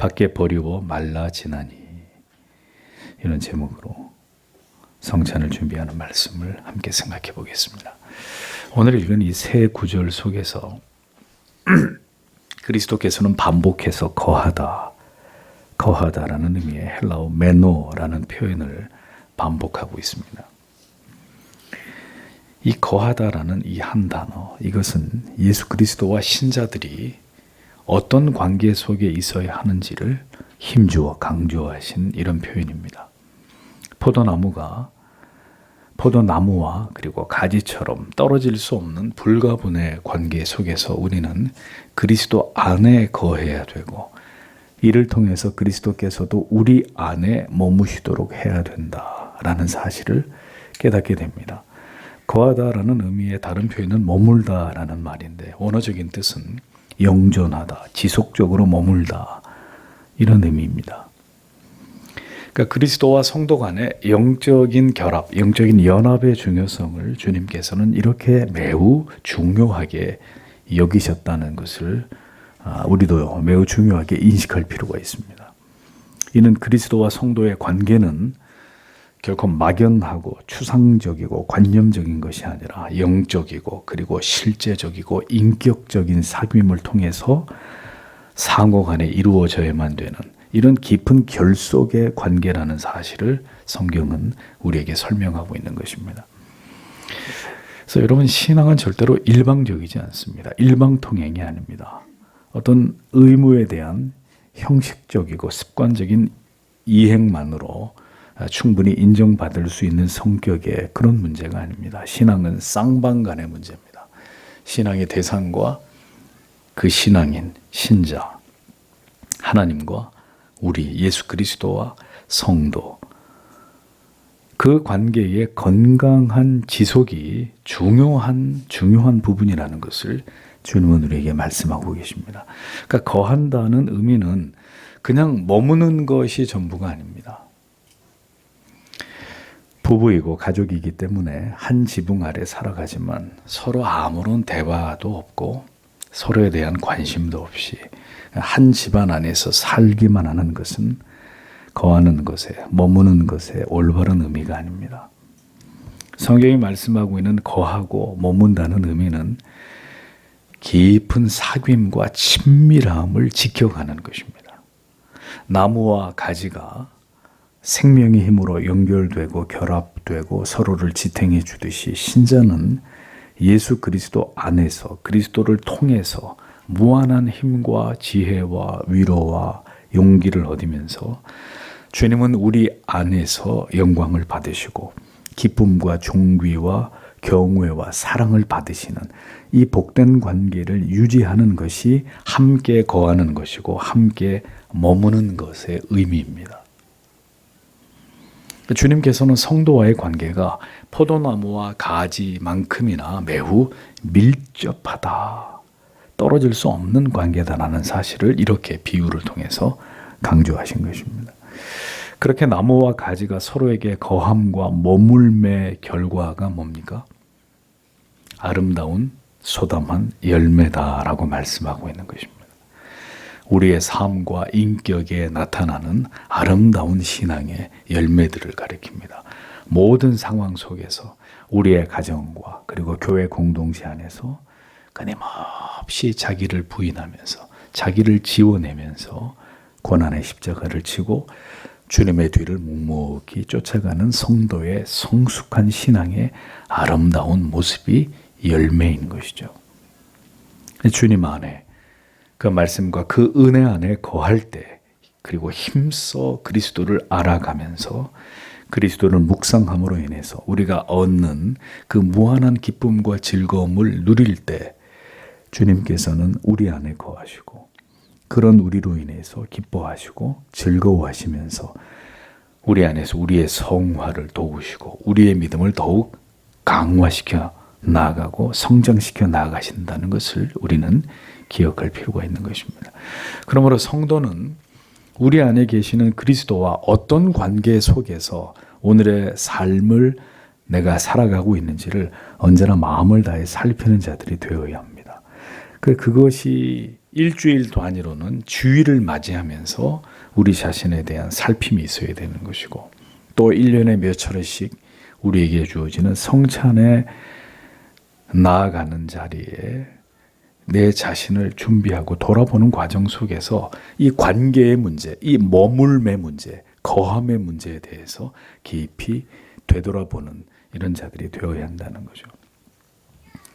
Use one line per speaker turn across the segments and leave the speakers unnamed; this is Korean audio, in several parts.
밖에 버리고 말라지나니. 이런 제목으로 성찬을 준비하는 말씀을 함께 생각해 보겠습니다. 오늘 읽은 이 세 구절 속에서 그리스도께서는 반복해서 거하다라는 의미의 헬라어 메노라는 표현을 반복하고 있습니다. 이 거하다라는 이 한 단어, 이것은 예수 그리스도와 신자들이 어떤 관계 속에 있어야 하는지를 힘주어 강조하신 이런 표현입니다. 포도나무와 그리고 가지처럼 떨어질 수 없는 불가분의 관계 속에서 우리는 그리스도 안에 거해야 되고, 이를 통해서 그리스도께서도 우리 안에 머무시도록 해야 된다라는 사실을 깨닫게 됩니다. 거하다라는 의미의 다른 표현은 머물다라는 말인데, 원어적인 뜻은 영존하다, 지속적으로 머물다, 이런 의미입니다. 그러니까 그리스도와 성도 간의 영적인 결합, 영적인 연합의 중요성을 주님께서는 이렇게 매우 중요하게 여기셨다는 것을 우리도 매우 중요하게 인식할 필요가 있습니다. 이는 그리스도와 성도의 관계는 결코 막연하고 추상적이고 관념적인 것이 아니라 영적이고 그리고 실제적이고 인격적인 사귐을 통해서 상호 간에 이루어져야만 되는 이런 깊은 결속의 관계라는 사실을 성경은 우리에게 설명하고 있는 것입니다. 그래서 여러분, 신앙은 절대로 일방적이지 않습니다. 일방통행이 아닙니다. 어떤 의무에 대한 형식적이고 습관적인 이행만으로 충분히 인정받을 수 있는 성격의 그런 문제가 아닙니다. 신앙은 쌍방간의 문제입니다. 신앙의 대상과 그 신앙인, 신자, 하나님과 우리 예수 그리스도와 성도, 그 관계의 건강한 지속이 중요한 부분이라는 것을 주님은 우리에게 말씀하고 계십니다. 그러니까 거한다는 의미는 그냥 머무는 것이 전부가 아닙니다. 부부이고 가족이기 때문에 한 지붕 아래 살아가지만 서로 아무런 대화도 없고 서로에 대한 관심도 없이 한 집안 안에서 살기만 하는 것은 거하는 것에, 머무는 것에 올바른 의미가 아닙니다. 성경이 말씀하고 있는 거하고 머문다는 의미는 깊은 사귐과 친밀함을 지켜가는 것입니다. 나무와 가지가 생명의 힘으로 연결되고 결합되고 서로를 지탱해 주듯이, 신자는 예수 그리스도 안에서 그리스도를 통해서 무한한 힘과 지혜와 위로와 용기를 얻으면서 주님은 우리 안에서 영광을 받으시고 기쁨과 존귀와 경외와 사랑을 받으시는 이 복된 관계를 유지하는 것이 함께 거하는 것이고 함께 머무는 것의 의미입니다. 주님께서는 성도와의 관계가 포도나무와 가지만큼이나 매우 밀접하다, 떨어질 수 없는 관계다라는 사실을 이렇게 비유를 통해서 강조하신 것입니다. 그렇게 나무와 가지가 서로에게 거함과 머물매 결과가 뭡니까? 아름다운 소담한 열매다라고 말씀하고 있는 것입니다. 우리의 삶과 인격에 나타나는 아름다운 신앙의 열매들을 가리킵니다. 모든 상황 속에서 우리의 가정과 그리고 교회 공동체 안에서 끊임없이 자기를 부인하면서 자기를 지워내면서 고난의 십자가를 지고 주님의 뒤를 묵묵히 쫓아가는 성도의 성숙한 신앙의 아름다운 모습이 열매인 것이죠. 주님 안에 그 말씀과 그 은혜 안에 거할 때, 그리고 힘써 그리스도를 알아가면서 그리스도를 묵상함으로 인해서 우리가 얻는 그 무한한 기쁨과 즐거움을 누릴 때 주님께서는 우리 안에 거하시고 그런 우리로 인해서 기뻐하시고 즐거워하시면서 우리 안에서 우리의 성화를 도우시고 우리의 믿음을 더욱 강화시켜 나아가고 성장시켜 나아가신다는 것을 우리는 기억할 필요가 있는 것입니다. 그러므로 성도는 우리 안에 계시는 그리스도와 어떤 관계 속에서 오늘의 삶을 내가 살아가고 있는지를 언제나 마음을 다해 살피는 자들이 되어야 합니다. 그것이 일주일 단위로는 주일을 맞이하면서 우리 자신에 대한 살핌이 있어야 되는 것이고, 또 1년에 몇 차례씩 우리에게 주어지는 성찬에 나아가는 자리에 내 자신을 준비하고 돌아보는 과정 속에서 이 관계의 문제, 이 머물매 문제, 거함의 문제에 대해서 깊이 되돌아보는 이런 자들이 되어야 한다는 거죠.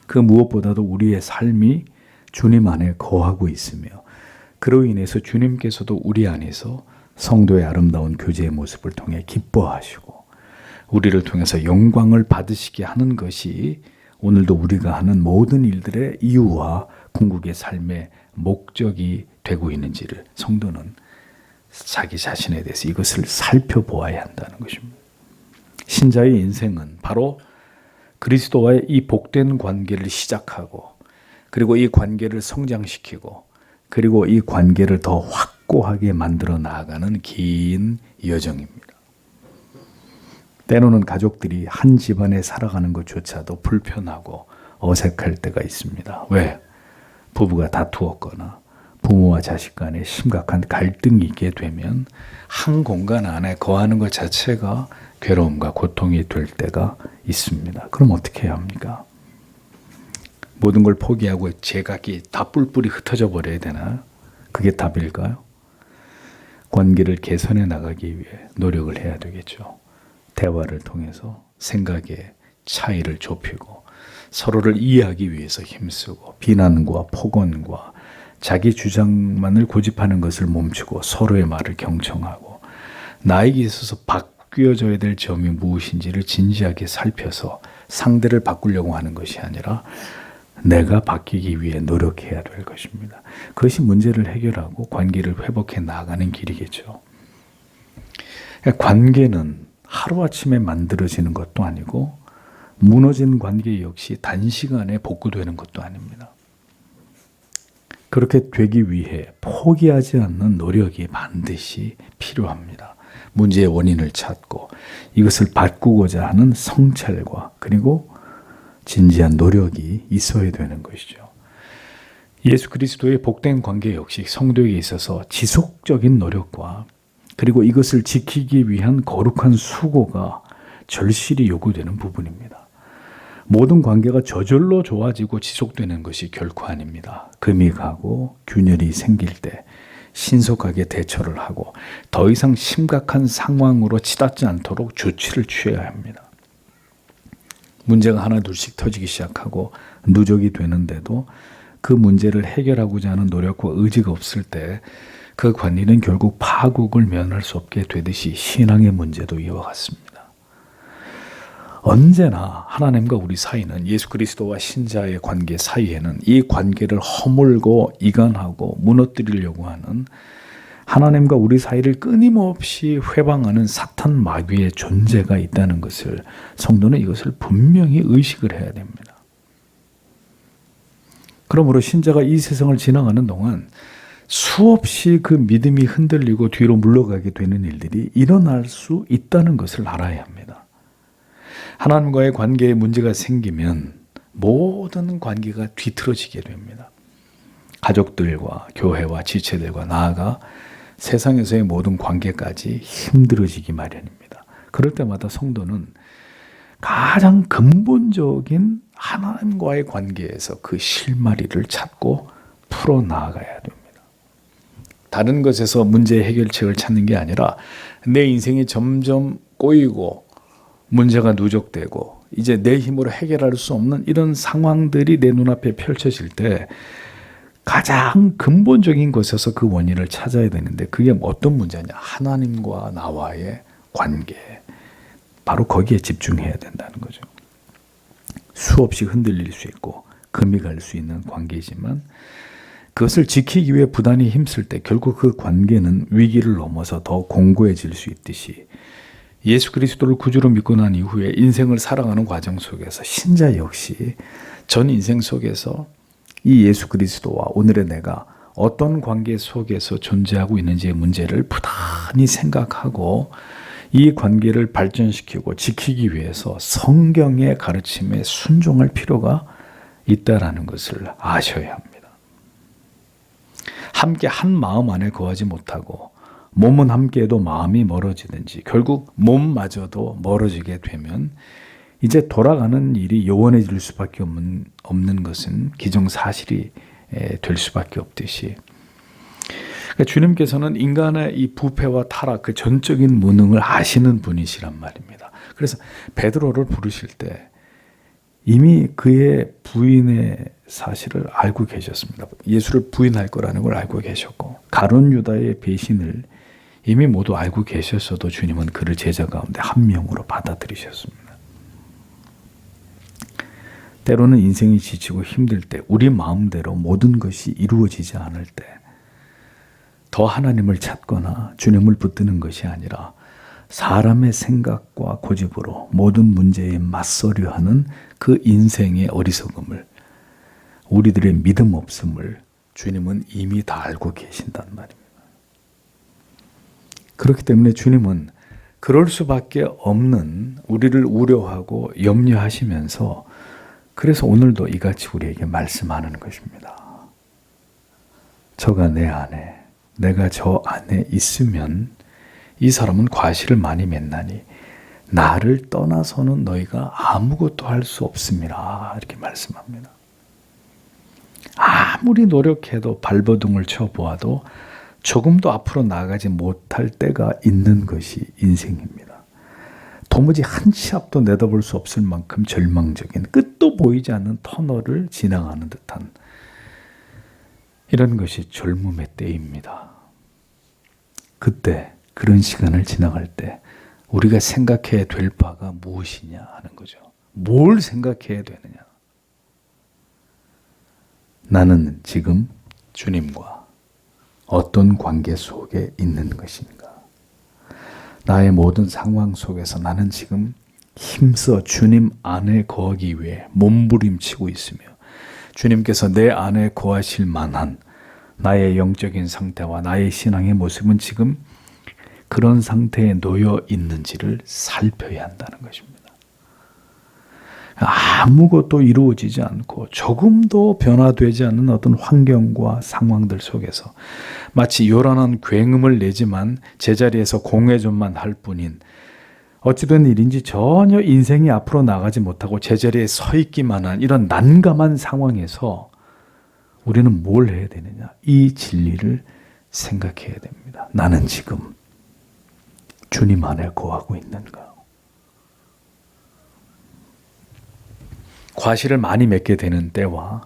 그 무엇보다도 우리의 삶이 주님 안에 거하고 있으며, 그로 인해서 주님께서도 우리 안에서 성도의 아름다운 교제의 모습을 통해 기뻐하시고 우리를 통해서 영광을 받으시게 하는 것이 오늘도 우리가 하는 모든 일들의 이유와 궁극의 삶의 목적이 되고 있는지를 성도는 자기 자신에 대해서 이것을 살펴보아야 한다는 것입니다. 신자의 인생은 바로 그리스도와의 이 복된 관계를 시작하고, 그리고 이 관계를 성장시키고, 그리고 이 관계를 더 확고하게 만들어 나아가는 긴 여정입니다. 때로는 가족들이 한 집안에 살아가는 것조차도 불편하고 어색할 때가 있습니다. 왜? 부부가 다투었거나 부모와 자식 간에 심각한 갈등이 있게 되면 한 공간 안에 거하는 것 자체가 괴로움과 고통이 될 때가 있습니다. 그럼 어떻게 해야 합니까? 모든 걸 포기하고 제각기 다 뿔뿔이 흩어져 버려야 되나? 그게 답일까요? 관계를 개선해 나가기 위해 노력을 해야 되겠죠. 대화를 통해서 생각의 차이를 좁히고 서로를 이해하기 위해서 힘쓰고, 비난과 폭언과 자기 주장만을 고집하는 것을 멈추고 서로의 말을 경청하고, 나에게 있어서 바뀌어져야 될 점이 무엇인지를 진지하게 살펴서 상대를 바꾸려고 하는 것이 아니라 내가 바뀌기 위해 노력해야 될 것입니다. 그것이 문제를 해결하고 관계를 회복해 나가는 길이겠죠. 관계는 하루아침에 만들어지는 것도 아니고 무너진 관계 역시 단시간에 복구되는 것도 아닙니다. 그렇게 되기 위해 포기하지 않는 노력이 반드시 필요합니다. 문제의 원인을 찾고 이것을 바꾸고자 하는 성찰과 그리고 진지한 노력이 있어야 되는 것이죠. 예수 그리스도의 복된 관계 역시 성도에게 있어서 지속적인 노력과 그리고 이것을 지키기 위한 거룩한 수고가 절실히 요구되는 부분입니다. 모든 관계가 저절로 좋아지고 지속되는 것이 결코 아닙니다. 금이 가고 균열이 생길 때 신속하게 대처를 하고 더 이상 심각한 상황으로 치닫지 않도록 조치를 취해야 합니다. 문제가 하나 둘씩 터지기 시작하고 누적이 되는데도 그 문제를 해결하고자 하는 노력과 의지가 없을 때 그 관리는 결국 파국을 면할 수 없게 되듯이 신앙의 문제도 이와 같습니다. 언제나 하나님과 우리 사이는, 예수 그리스도와 신자의 관계 사이에는 이 관계를 허물고 이간하고 무너뜨리려고 하는 하나님과 우리 사이를 끊임없이 회방하는 사탄 마귀의 존재가 있다는 것을, 성도는 이것을 분명히 의식을 해야 됩니다. 그러므로 신자가 이 세상을 지나가는 동안 수없이 그 믿음이 흔들리고 뒤로 물러가게 되는 일들이 일어날 수 있다는 것을 알아야 합니다. 하나님과의 관계에 문제가 생기면 모든 관계가 뒤틀어지게 됩니다. 가족들과 교회와 지체들과 나아가 세상에서의 모든 관계까지 힘들어지기 마련입니다. 그럴 때마다 성도는 가장 근본적인 하나님과의 관계에서 그 실마리를 찾고 풀어나가야 됩니다. 다른 것에서 문제의 해결책을 찾는 게 아니라 내 인생이 점점 꼬이고 문제가 누적되고 이제 내 힘으로 해결할 수 없는 이런 상황들이 내 눈앞에 펼쳐질 때 가장 근본적인 것에서 그 원인을 찾아야 되는데, 그게 어떤 문제냐? 하나님과 나와의 관계. 바로 거기에 집중해야 된다는 거죠. 수없이 흔들릴 수 있고 금이 갈 수 있는 관계이지만 그것을 지키기 위해 부단히 힘쓸 때 결국 그 관계는 위기를 넘어서 더 공고해질 수 있듯이, 예수 그리스도를 구주로 믿고 난 이후에 인생을 살아가는 과정 속에서 신자 역시 전 인생 속에서 이 예수 그리스도와 오늘의 내가 어떤 관계 속에서 존재하고 있는지의 문제를 부단히 생각하고 이 관계를 발전시키고 지키기 위해서 성경의 가르침에 순종할 필요가 있다라는 것을 아셔야 합니다. 함께 한 마음 안에 거하지 못하고 몸은 함께해도 마음이 멀어지든지 결국 몸마저도 멀어지게 되면 이제 돌아가는 일이 요원해질 수밖에 없는 것은 기정사실이 될 수밖에 없듯이 그러니까 주님께서는 인간의 이 부패와 타락 그 전적인 무능을 아시는 분이시란 말입니다. 그래서 베드로를 부르실 때 이미 그의 부인의 사실을 알고 계셨습니다. 예수를 부인할 거라는 걸 알고 계셨고 가룟 유다의 배신을 이미 모두 알고 계셨어도 주님은 그를 제자 가운데 한 명으로 받아들이셨습니다. 때로는 인생이 지치고 힘들 때 우리 마음대로 모든 것이 이루어지지 않을 때 더 하나님을 찾거나 주님을 붙드는 것이 아니라 사람의 생각과 고집으로 모든 문제에 맞서려 하는 그 인생의 어리석음을 우리들의 믿음 없음을 주님은 이미 다 알고 계신단 말입니다. 그렇기 때문에 주님은 그럴 수밖에 없는 우리를 우려하고 염려하시면서 그래서 오늘도 이같이 우리에게 말씀하는 것입니다. 저가 내 안에 내가 저 안에 있으면 이 사람은 과실을 많이 맺나니 나를 떠나서는 너희가 아무것도 할 수 없음이라 이렇게 말씀합니다. 아무리 노력해도 발버둥을 쳐보아도 조금도 앞으로 나가지 못할 때가 있는 것이 인생입니다. 도무지 한 치 앞도 내다볼 수 없을 만큼 절망적인 끝도 보이지 않는 터널을 지나가는 듯한 이런 것이 젊음의 때입니다. 그때 그런 시간을 지나갈 때 우리가 생각해야 될 바가 무엇이냐 하는 거죠. 뭘 생각해야 되느냐. 나는 지금 주님과 어떤 관계 속에 있는 것인가. 나의 모든 상황 속에서 나는 지금 힘써 주님 안에 거하기 위해 몸부림치고 있으며 주님께서 내 안에 거하실 만한 나의 영적인 상태와 나의 신앙의 모습은 지금 그런 상태에 놓여 있는지를 살펴야 한다는 것입니다. 아무것도 이루어지지 않고 조금도 변화되지 않는 어떤 환경과 상황들 속에서 마치 요란한 굉음을 내지만 제자리에서 공회전만 할 뿐인 어찌된 일인지 전혀 인생이 앞으로 나가지 못하고 제자리에 서 있기만 한 이런 난감한 상황에서 우리는 뭘 해야 되느냐? 이 진리를 생각해야 됩니다. 나는 지금 주님 안에 거하고 있는가? 과실을 많이 맺게 되는 때와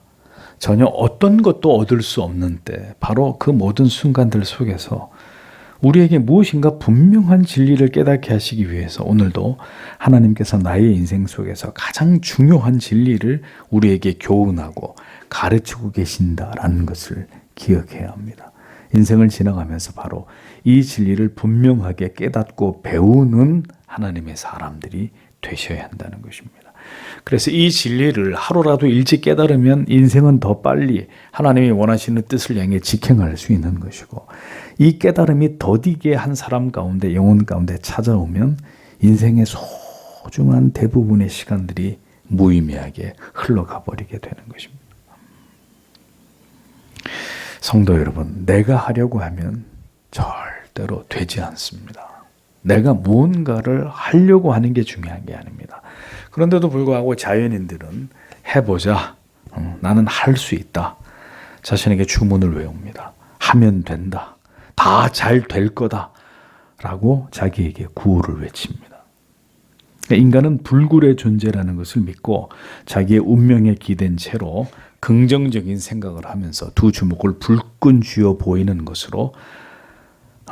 전혀 어떤 것도 얻을 수 없는 때, 바로 그 모든 순간들 속에서 우리에게 무엇인가 분명한 진리를 깨닫게 하시기 위해서 오늘도 하나님께서 나의 인생 속에서 가장 중요한 진리를 우리에게 교훈하고 가르치고 계신다라는 것을 기억해야 합니다. 인생을 지나가면서 바로 이 진리를 분명하게 깨닫고 배우는 하나님의 사람들이 되셔야 한다는 것입니다. 그래서 이 진리를 하루라도 일찍 깨달으면 인생은 더 빨리 하나님이 원하시는 뜻을 향해 직행할 수 있는 것이고, 이 깨달음이 더디게 한 사람 가운데, 영혼 가운데 찾아오면 인생의 소중한 대부분의 시간들이 무의미하게 흘러가 버리게 되는 것입니다. 성도 여러분, 내가 하려고 하면 절대로 되지 않습니다. 내가 무언가를 하려고 하는 게 중요한 게 아닙니다. 그런데도 불구하고 자연인들은 해보자, 나는 할 수 있다, 자신에게 주문을 외웁니다. 하면 된다, 다 잘 될 거다 라고 자기에게 구호를 외칩니다. 인간은 불굴의 존재라는 것을 믿고 자기의 운명에 기댄 채로 긍정적인 생각을 하면서 두 주먹을 불끈 쥐어 보이는 것으로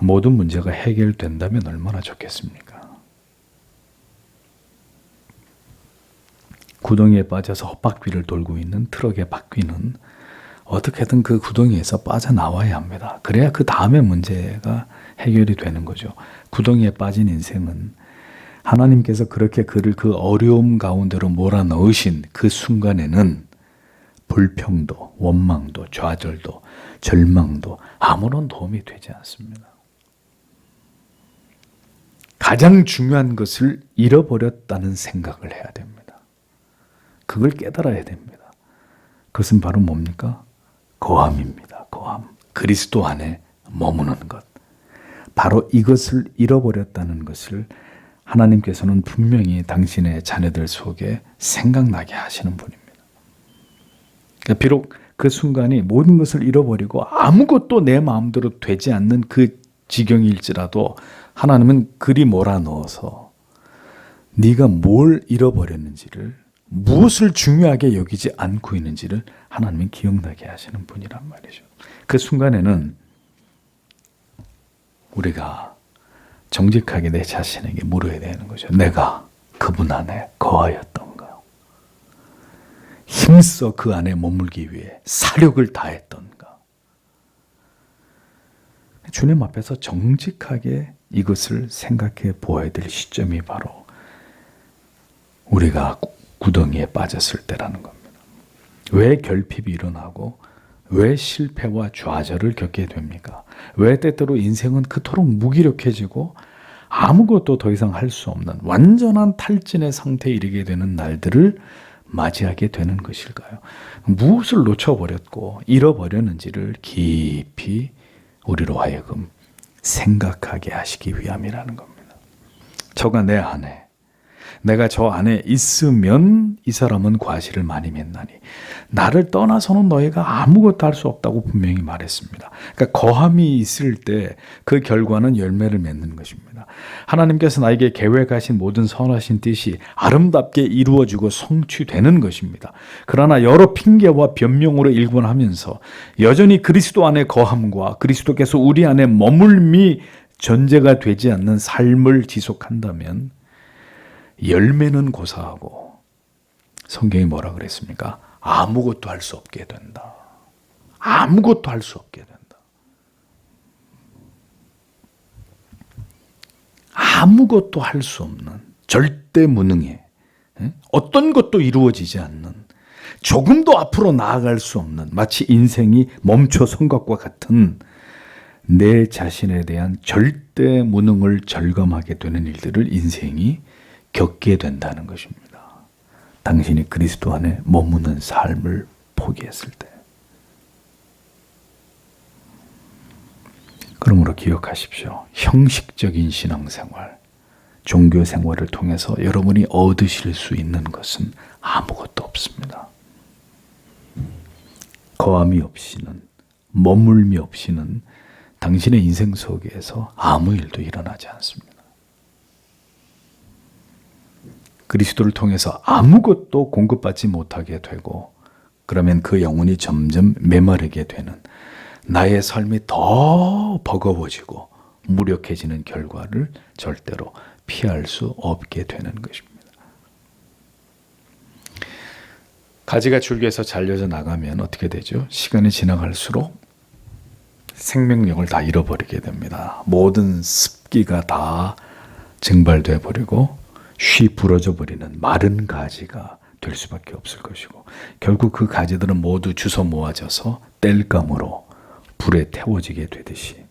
모든 문제가 해결된다면 얼마나 좋겠습니까? 구덩이에 빠져서 헛바퀴를 돌고 있는 트럭의 바퀴는 어떻게든 그 구덩이에서 빠져나와야 합니다. 그래야 그 다음의 문제가 해결이 되는 거죠. 구덩이에 빠진 인생은 하나님께서 그렇게 그를 그 어려움 가운데로 몰아넣으신 그 순간에는 불평도, 원망도, 좌절도, 절망도 아무런 도움이 되지 않습니다. 가장 중요한 것을 잃어버렸다는 생각을 해야 됩니다. 그걸 깨달아야 됩니다. 그것은 바로 뭡니까? 거함입니다. 거함. 그리스도 안에 머무는 것. 바로 이것을 잃어버렸다는 것을 하나님께서는 분명히 당신의 자녀들 속에 생각나게 하시는 분입니다. 그러니까 비록 그 순간이 모든 것을 잃어버리고 아무것도 내 마음대로 되지 않는 그 지경일지라도 하나님은 그리 몰아넣어서 네가 뭘 잃어버렸는지를, 무엇을 중요하게 여기지 않고 있는지를 하나님은 기억나게 하시는 분이란 말이죠. 그 순간에는 우리가 정직하게 내 자신에게 물어야 되는 거죠. 내가 그분 안에 거하였던가? 힘써 그 안에 머물기 위해 사력을 다했던가? 주님 앞에서 정직하게 이것을 생각해 보아야 될 시점이 바로 우리가 구덩이에 빠졌을 때라는 겁니다. 왜 결핍이 일어나고 왜 실패와 좌절을 겪게 됩니까? 왜 때때로 인생은 그토록 무기력해지고 아무것도 더 이상 할 수 없는 완전한 탈진의 상태에 이르게 되는 날들을 맞이하게 되는 것일까요? 무엇을 놓쳐버렸고 잃어버렸는지를 깊이 우리로 하여금 생각하게 하시기 위함이라는 겁니다. 저가 내 안에, 내가 저 안에 있으면 이 사람은 과실을 많이 맺나니 나를 떠나서는 너희가 아무것도 할 수 없다고 분명히 말했습니다. 그러니까 거함이 있을 때 그 결과는 열매를 맺는 것입니다. 하나님께서 나에게 계획하신 모든 선하신 뜻이 아름답게 이루어지고 성취되는 것입니다. 그러나 여러 핑계와 변명으로 일관하면서 여전히 그리스도 안에 거함과 그리스도께서 우리 안에 머물미 전제가 되지 않는 삶을 지속한다면 열매는 고사하고 성경이 뭐라 그랬습니까? 아무것도 할 수 없게 된다. 아무것도 할 수 없게 된다. 아무것도 할 수 없는, 절대 무능해, 어떤 것도 이루어지지 않는, 조금도 앞으로 나아갈 수 없는, 마치 인생이 멈춰선 것과 같은 내 자신에 대한 절대 무능을 절감하게 되는 일들을 인생이 겪게 된다는 것입니다. 당신이 그리스도 안에 머무는 삶을 포기했을 때. 그러므로 기억하십시오. 형식적인 신앙생활, 종교생활을 통해서 여러분이 얻으실 수 있는 것은 아무것도 없습니다. 거함이 없이는, 머물미 없이는 당신의 인생 속에서 아무 일도 일어나지 않습니다. 그리스도를 통해서 아무것도 공급받지 못하게 되고, 그러면 그 영혼이 점점 메마르게 되는, 나의 삶이 더 버거워지고 무력해지는 결과를 절대로 피할 수 없게 되는 것입니다. 가지가 줄기에서 잘려져 나가면 어떻게 되죠? 시간이 지나갈수록 생명력을 다 잃어버리게 됩니다. 모든 습기가 다 증발돼 버리고 쉬 부러져 버리는 마른 가지가 될 수밖에 없을 것이고, 결국 그 가지들은 모두 주워 모아져서 땔감으로 불에 태워지게 되듯이,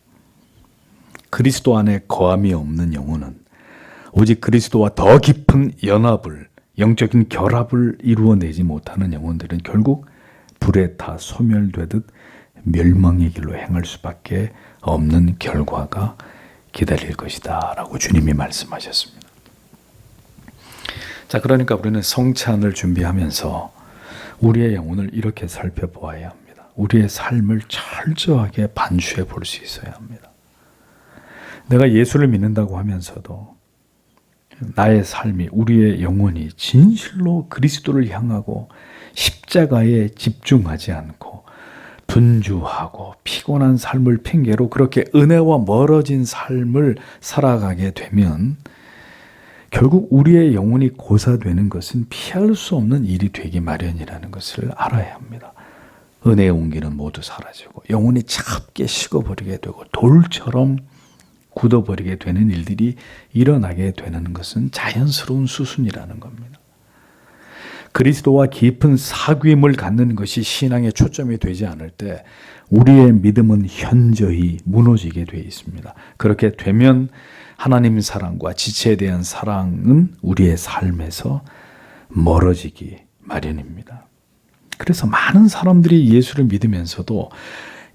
그리스도 안에 거함이 없는 영혼은 오직 그리스도와 더 깊은 연합을, 영적인 결합을 이루어내지 못하는 영혼들은 결국 불에 타 소멸되듯 멸망의 길로 행할 수밖에 없는 결과가 기다릴 것이다 라고 주님이 말씀하셨습니다. 자, 그러니까 우리는 성찬을 준비하면서 우리의 영혼을 이렇게 살펴보아야 합니다. 우리의 삶을 철저하게 반추해 볼 수 있어야 합니다. 내가 예수를 믿는다고 하면서도 나의 삶이, 우리의 영혼이 진실로 그리스도를 향하고 십자가에 집중하지 않고 분주하고 피곤한 삶을 핑계로 그렇게 은혜와 멀어진 삶을 살아가게 되면 결국 우리의 영혼이 고사되는 것은 피할 수 없는 일이 되기 마련이라는 것을 알아야 합니다. 은혜의 온기는 모두 사라지고 영혼이 차갑게 식어버리게 되고 돌처럼 굳어버리게 되는 일들이 일어나게 되는 것은 자연스러운 수순이라는 겁니다. 그리스도와 깊은 사귐을 갖는 것이 신앙의 초점이 되지 않을 때 우리의 믿음은 현저히 무너지게 되어 있습니다. 그렇게 되면 하나님 사랑과 지체에 대한 사랑은 우리의 삶에서 멀어지기 마련입니다. 그래서 많은 사람들이 예수를 믿으면서도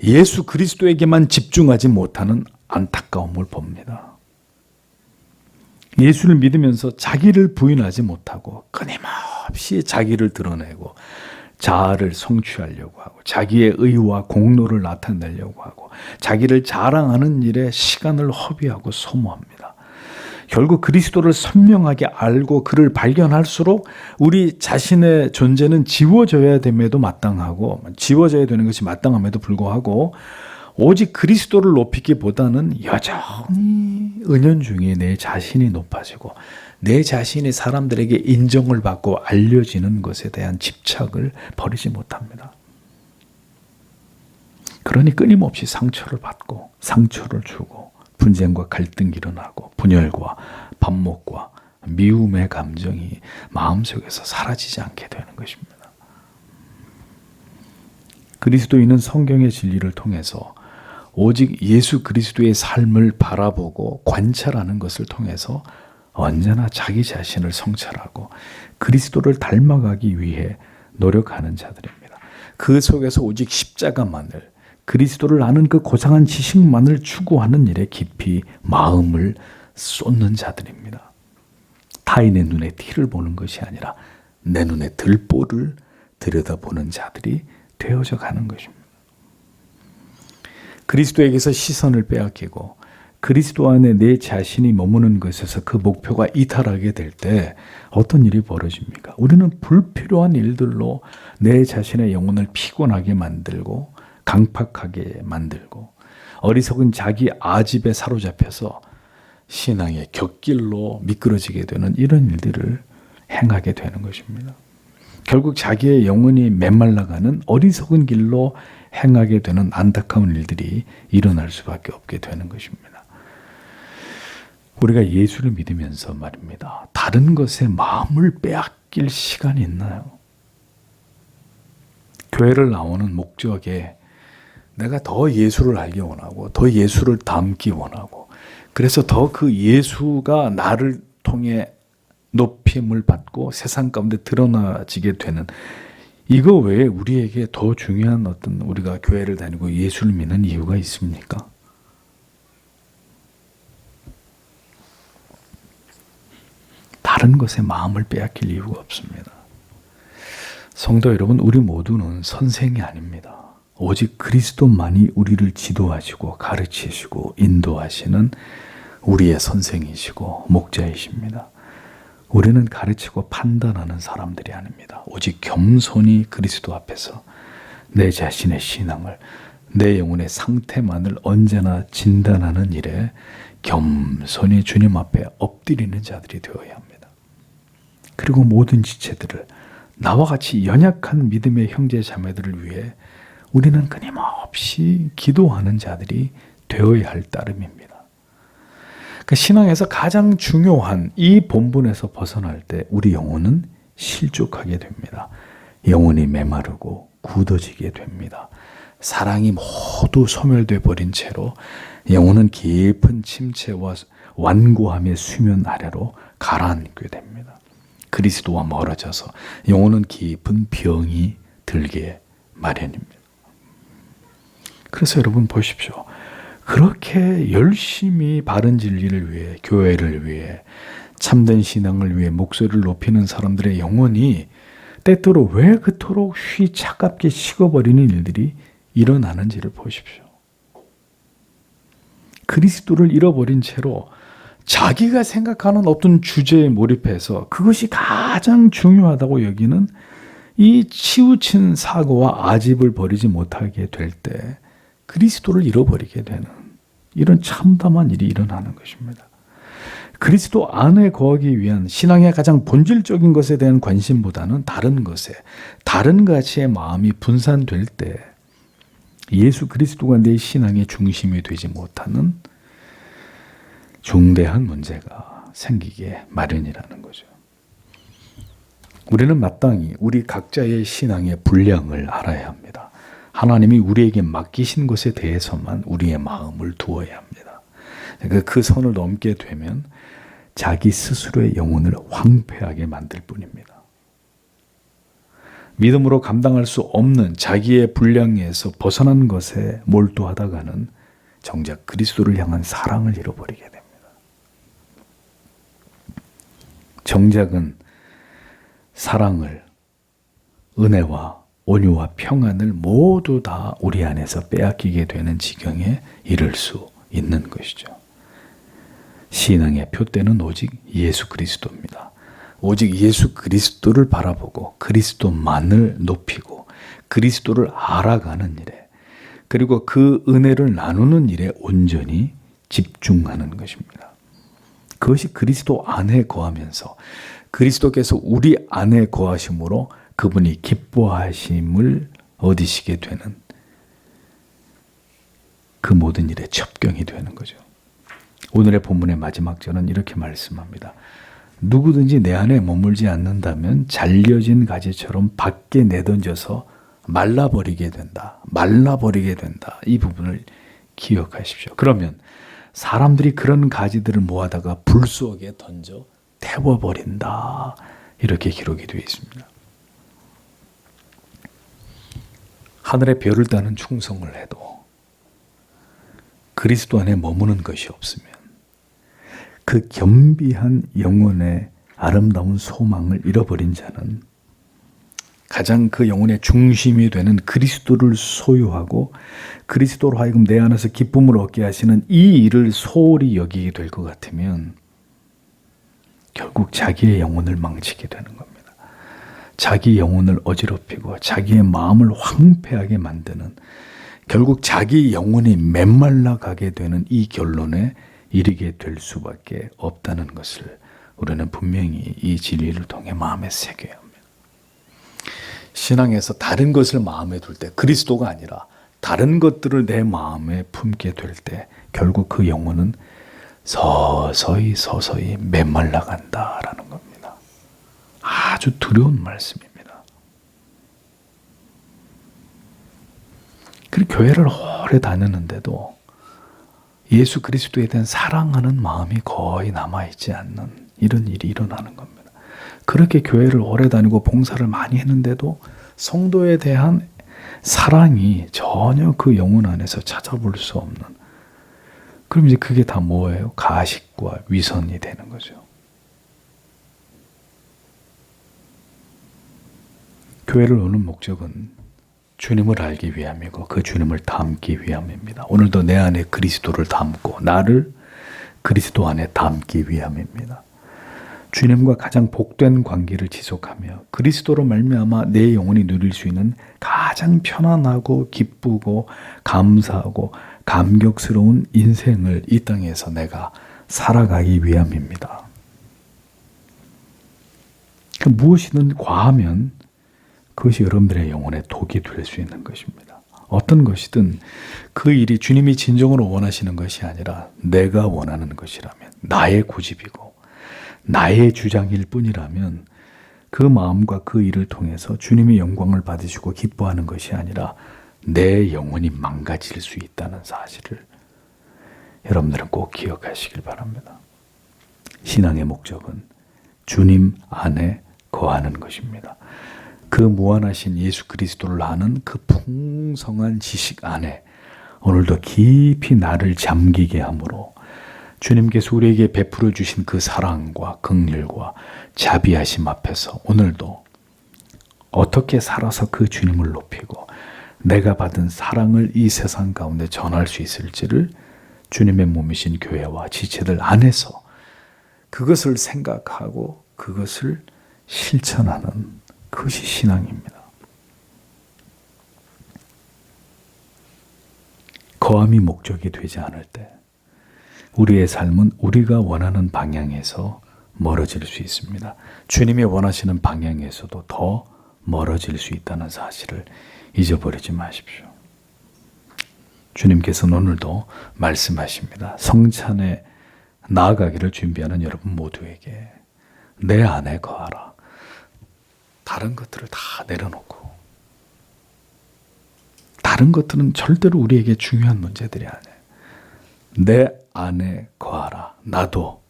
예수 그리스도에게만 집중하지 못하는 안타까움을 봅니다. 예수를 믿으면서 자기를 부인하지 못하고 끊임없이 자기를 드러내고 자아를 성취하려고 하고 자기의 의와 공로를 나타내려고 하고 자기를 자랑하는 일에 시간을 허비하고 소모합니다. 결국 그리스도를 선명하게 알고 그를 발견할수록 우리 자신의 존재는 지워져야 됨에도 마땅하고 지워져야 되는 것이 마땅함에도 불구하고 오직 그리스도를 높이기보다는 여전히 은연중에 내 자신이 높아지고 내 자신이 사람들에게 인정을 받고 알려지는 것에 대한 집착을 버리지 못합니다. 그러니 끊임없이 상처를 받고 상처를 주고 분쟁과 갈등이 일어나고 분열과 반목과 미움의 감정이 마음속에서 사라지지 않게 되는 것입니다. 그리스도인은 성경의 진리를 통해서 오직 예수 그리스도의 삶을 바라보고 관찰하는 것을 통해서 언제나 자기 자신을 성찰하고 그리스도를 닮아가기 위해 노력하는 자들입니다. 그 속에서 오직 십자가만을, 그리스도를 아는 그 고상한 지식만을 추구하는 일에 깊이 마음을 쏟는 자들입니다. 타인의 눈에 티를 보는 것이 아니라 내 눈에 들보를 들여다보는 자들이 되어져 가는 것입니다. 그리스도에게서 시선을 빼앗기고 그리스도 안에 내 자신이 머무는 것에서 그 목표가 이탈하게 될 때 어떤 일이 벌어집니까? 우리는 불필요한 일들로 내 자신의 영혼을 피곤하게 만들고 강팍하게 만들고 어리석은 자기 아집에 사로잡혀서 신앙의 곁길로 미끄러지게 되는 이런 일들을 행하게 되는 것입니다. 결국 자기의 영혼이 메말라가는 어리석은 길로 행하게 되는 안타까운 일들이 일어날 수밖에 없게 되는 것입니다. 우리가 예수를 믿으면서 말입니다. 다른 것에 마음을 빼앗길 시간이 있나요? 교회를 나오는 목적에 내가 더 예수를 알기 원하고 더 예수를 닮기 원하고 그래서 더 그 예수가 나를 통해 높임을 받고 세상 가운데 드러나지게 되는 이거 외에 우리에게 더 중요한 어떤 우리가 교회를 다니고 예수를 믿는 이유가 있습니까? 다른 것에 마음을 빼앗길 이유가 없습니다. 성도 여러분, 우리 모두는 선생이 아닙니다. 오직 그리스도만이 우리를 지도하시고 가르치시고 인도하시는 우리의 선생이시고 목자이십니다. 우리는 가르치고 판단하는 사람들이 아닙니다. 오직 겸손히 그리스도 앞에서 내 자신의 신앙을, 내 영혼의 상태만을 언제나 진단하는 일에 겸손히 주님 앞에 엎드리는 자들이 되어야 합니다. 그리고 모든 지체들을 나와 같이 연약한 믿음의 형제 자매들을 위해 우리는 끊임없이 기도하는 자들이 되어야 할 따름입니다. 그러니까 신앙에서 가장 중요한 이 본분에서 벗어날 때 우리 영혼은 실족하게 됩니다. 영혼이 메마르고 굳어지게 됩니다. 사랑이 모두 소멸돼 버린 채로 영혼은 깊은 침체와 완고함의 수면 아래로 가라앉게 됩니다. 그리스도와 멀어져서 영혼은 깊은 병이 들게 마련입니다. 그래서 여러분 보십시오. 그렇게 열심히 바른 진리를 위해, 교회를 위해, 참된 신앙을 위해 목소리를 높이는 사람들의 영혼이 때때로 왜 그토록 차갑게 식어버리는 일들이 일어나는지를 보십시오. 그리스도를 잃어버린 채로 자기가 생각하는 어떤 주제에 몰입해서 그것이 가장 중요하다고 여기는 이 치우친 사고와 아집을 버리지 못하게 될 때 그리스도를 잃어버리게 되는 이런 참담한 일이 일어나는 것입니다. 그리스도 안에 거하기 위한 신앙의 가장 본질적인 것에 대한 관심보다는 다른 것에, 다른 가치의 마음이 분산될 때 예수 그리스도가 내 신앙의 중심이 되지 못하는 중대한 문제가 생기게 마련이라는 거죠. 우리는 마땅히 우리 각자의 신앙의 분량을 알아야 합니다. 하나님이 우리에게 맡기신 것에 대해서만 우리의 마음을 두어야 합니다. 그 선을 넘게 되면 자기 스스로의 영혼을 황폐하게 만들 뿐입니다. 믿음으로 감당할 수 없는 자기의 분량에서 벗어난 것에 몰두하다가는 정작 그리스도를 향한 사랑을 잃어버리게 됩니다. 정작은 사랑을, 은혜와 온유와 평안을 모두 다 우리 안에서 빼앗기게 되는 지경에 이를 수 있는 것이죠. 신앙의 표대는 오직 예수 그리스도입니다. 오직 예수 그리스도를 바라보고 그리스도만을 높이고 그리스도를 알아가는 일에, 그리고 그 은혜를 나누는 일에 온전히 집중하는 것입니다. 그것이 그리스도 안에 거하면서 그리스도께서 우리 안에 거하심으로 그분이 기뻐하심을 얻으시게 되는 그 모든 일에 첩경이 되는 거죠. 오늘의 본문의 마지막 절은 이렇게 말씀합니다. 누구든지 내 안에 머물지 않는다면 잘려진 가지처럼 밖에 내던져서 말라버리게 된다. 말라버리게 된다. 이 부분을 기억하십시오. 그러면 사람들이 그런 가지들을 모아다가 불 속에 던져 태워버린다. 이렇게 기록이 되어 있습니다. 하늘의 별을 따는 충성을 해도 그리스도 안에 머무는 것이 없으면 그 겸비한 영혼의 아름다운 소망을 잃어버린 자는 가장 그 영혼의 중심이 되는 그리스도를 소유하고 그리스도로 하여금 내 안에서 기쁨을 얻게 하시는 이 일을 소홀히 여기게 될 것 같으면 결국 자기의 영혼을 망치게 되는 겁니다. 자기 영혼을 어지럽히고 자기의 마음을 황폐하게 만드는, 결국 자기 영혼이 메말라 가게 되는 이 결론에 이르게 될 수밖에 없다는 것을 우리는 분명히 이 진리를 통해 마음에 새겨야 합니다. 신앙에서 다른 것을 마음에 둘 때, 그리스도가 아니라 다른 것들을 내 마음에 품게 될 때 결국 그 영혼은 서서히 메말라 간다라는 겁니다. 아주 두려운 말씀입니다. 그리고 교회를 오래 다녔는데도 예수 그리스도에 대한 사랑하는 마음이 거의 남아있지 않는 이런 일이 일어나는 겁니다. 그렇게 교회를 오래 다니고 봉사를 많이 했는데도 성도에 대한 사랑이 전혀 그 영혼 안에서 찾아볼 수 없는, 그럼 이제 그게 다 뭐예요? 가식과 위선이 되는 거죠. 교회를 오는 목적은 주님을 알기 위함이고 그 주님을 담기 위함입니다. 오늘도 내 안에 그리스도를 담고 나를 그리스도 안에 담기 위함입니다. 주님과 가장 복된 관계를 지속하며 그리스도로 말미암아 내 영혼이 누릴 수 있는 가장 편안하고 기쁘고 감사하고 감격스러운 인생을 이 땅에서 내가 살아가기 위함입니다. 무엇이든 과하면 그것이 여러분들의 영혼에 독이 될 수 있는 것입니다. 어떤 것이든 그 일이 주님이 진정으로 원하시는 것이 아니라 내가 원하는 것이라면, 나의 고집이고 나의 주장일 뿐이라면 그 마음과 그 일을 통해서 주님이 영광을 받으시고 기뻐하는 것이 아니라 내 영혼이 망가질 수 있다는 사실을 여러분들은 꼭 기억하시길 바랍니다. 신앙의 목적은 주님 안에 거하는 것입니다. 그 무한하신 예수 그리스도를 아는 그 풍성한 지식 안에 오늘도 깊이 나를 잠기게 함으로 주님께서 우리에게 베풀어 주신 그 사랑과 긍휼과 자비하심 앞에서 오늘도 어떻게 살아서 그 주님을 높이고 내가 받은 사랑을 이 세상 가운데 전할 수 있을지를 주님의 몸이신 교회와 지체들 안에서 그것을 생각하고 그것을 실천하는 그것이 신앙입니다. 거함이 목적이 되지 않을 때 우리의 삶은 우리가 원하는 방향에서 멀어질 수 있습니다. 주님이 원하시는 방향에서도 더 멀어질 수 있다는 사실을 잊어버리지 마십시오. 주님께서는 오늘도 말씀하십니다. 성찬에 나아가기를 준비하는 여러분 모두에게 내 안에 거하라. 다른 것들을 다 내려놓고, 다른 것들은 절대로 우리에게 중요한 문제들이 아니에요. 내 안에 거하라. 나도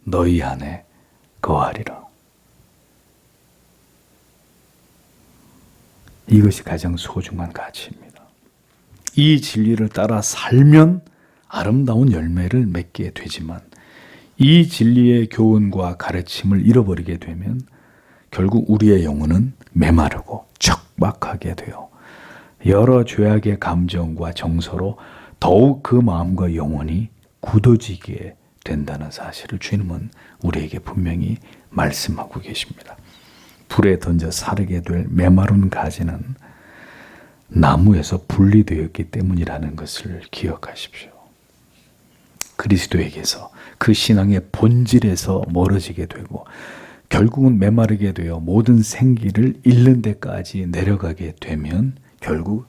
너희 안에 거하리라. 이것이 가장 소중한 가치입니다. 이 진리를 따라 살면 아름다운 열매를 맺게 되지만 이 진리의 교훈과 가르침을 잃어버리게 되면 결국 우리의 영혼은 메마르고 척박하게 되어 여러 죄악의 감정과 정서로 더욱 그 마음과 영혼이 굳어지게 된다는 사실을 주님은 우리에게 분명히 말씀하고 계십니다. 불에 던져 사르게 될 메마른 가지는 나무에서 분리되었기 때문이라는 것을 기억하십시오. 그리스도에게서 그 신앙의 본질에서 멀어지게 되고 결국은 메마르게 되어 모든 생기를 잃는 데까지 내려가게 되면 결국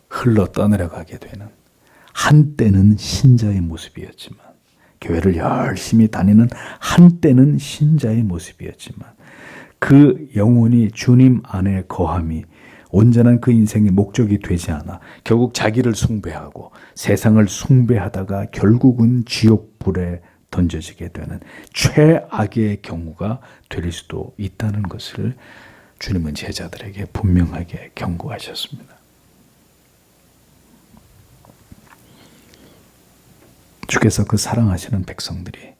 흘러 떠내려가게 되는, 한때는 신자의 모습이었지만, 교회를 열심히 다니는 한때는 신자의 모습이었지만 그 영혼이 주님 안에 거함이 온전한 그 인생의 목적이 되지 않아 결국 자기를 숭배하고 세상을 숭배하다가 결국은 지옥불에 던져지게 되는 최악의 경우가 될 수도 있다는 것을 주님은 제자들에게 분명하게 경고하셨습니다. 주께서 그 사랑하시는 백성들이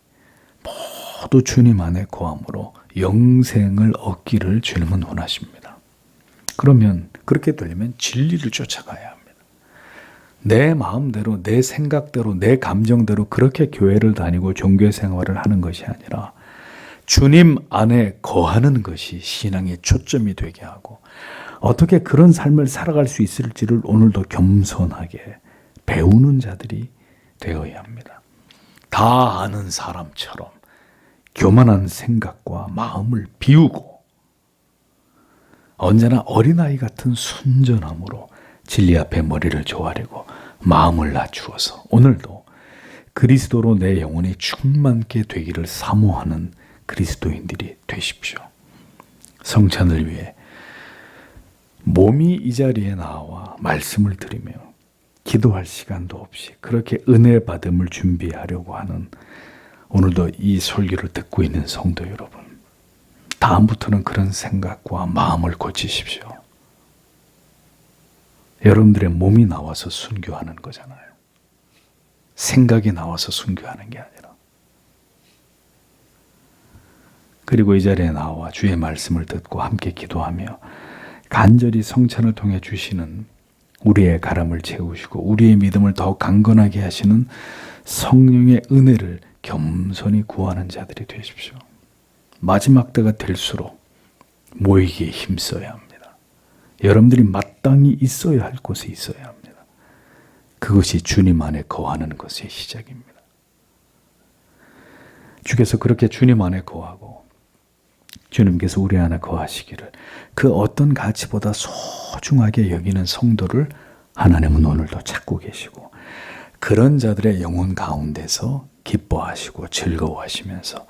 모두 주님 안에 거함으로 영생을 얻기를 주님은 원하십니다. 그러면 그렇게 되려면 진리를 쫓아가야 합니다. 내 마음대로, 내 생각대로, 내 감정대로 그렇게 교회를 다니고 종교 생활을 하는 것이 아니라 주님 안에 거하는 것이 신앙의 초점이 되게 하고 어떻게 그런 삶을 살아갈 수 있을지를 오늘도 겸손하게 배우는 자들이 되어야 합니다. 다 아는 사람처럼 교만한 생각과 마음을 비우고 언제나 어린아이 같은 순전함으로 진리 앞에 머리를 조아리고 마음을 낮추어서 오늘도 그리스도로 내 영혼이 충만케 되기를 사모하는 그리스도인들이 되십시오. 성찬을 위해 몸이 이 자리에 나와 말씀을 드리며 기도할 시간도 없이 그렇게 은혜 받음을 준비하려고 하는 오늘도 이 설교를 듣고 있는 성도 여러분, 다음부터는 그런 생각과 마음을 고치십시오. 여러분들의 몸이 나와서 순교하는 거잖아요. 생각이 나와서 순교하는 게 아니라. 그리고 이 자리에 나와 주의 말씀을 듣고 함께 기도하며 간절히 성찬을 통해 주시는 우리의 가람을 채우시고 우리의 믿음을 더 강건하게 하시는 성령의 은혜를 겸손히 구하는 자들이 되십시오. 마지막 때가 될수록 모이기에 힘써야 합니다. 여러분들이 마땅히 있어야 할 곳에 있어야 합니다. 그것이 주님 안에 거하는 것의 시작입니다. 주께서 그렇게 주님 안에 거하고 주님께서 우리 안에 거하시기를 그 어떤 가치보다 소중하게 여기는 성도를 하나님은 오늘도 찾고 계시고 그런 자들의 영혼 가운데서 기뻐하시고 즐거워하시면서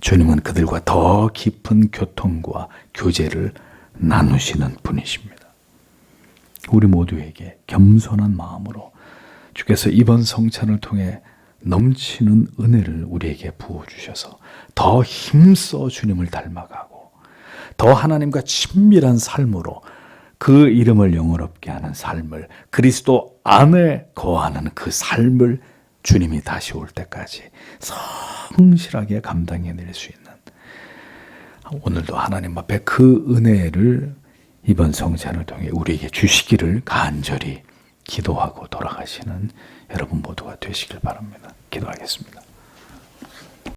주님은 그들과 더 깊은 교통과 교제를 나누시는 분이십니다. 우리 모두에게 겸손한 마음으로 주께서 이번 성찬을 통해 넘치는 은혜를 우리에게 부어주셔서 더 힘써 주님을 닮아가고 더 하나님과 친밀한 삶으로 그 이름을 영원롭게 하는 삶을, 그리스도 안에 거하는 그 삶을 주님이 다시 올 때까지 성실하게 감당해낼 수 있는, 오늘도 하나님 앞에 그 은혜를 이번 성찬을 통해 우리에게 주시기를 간절히 기도하고 돌아가시는 여러분 모두가 되시길 바랍니다. 기도하겠습니다.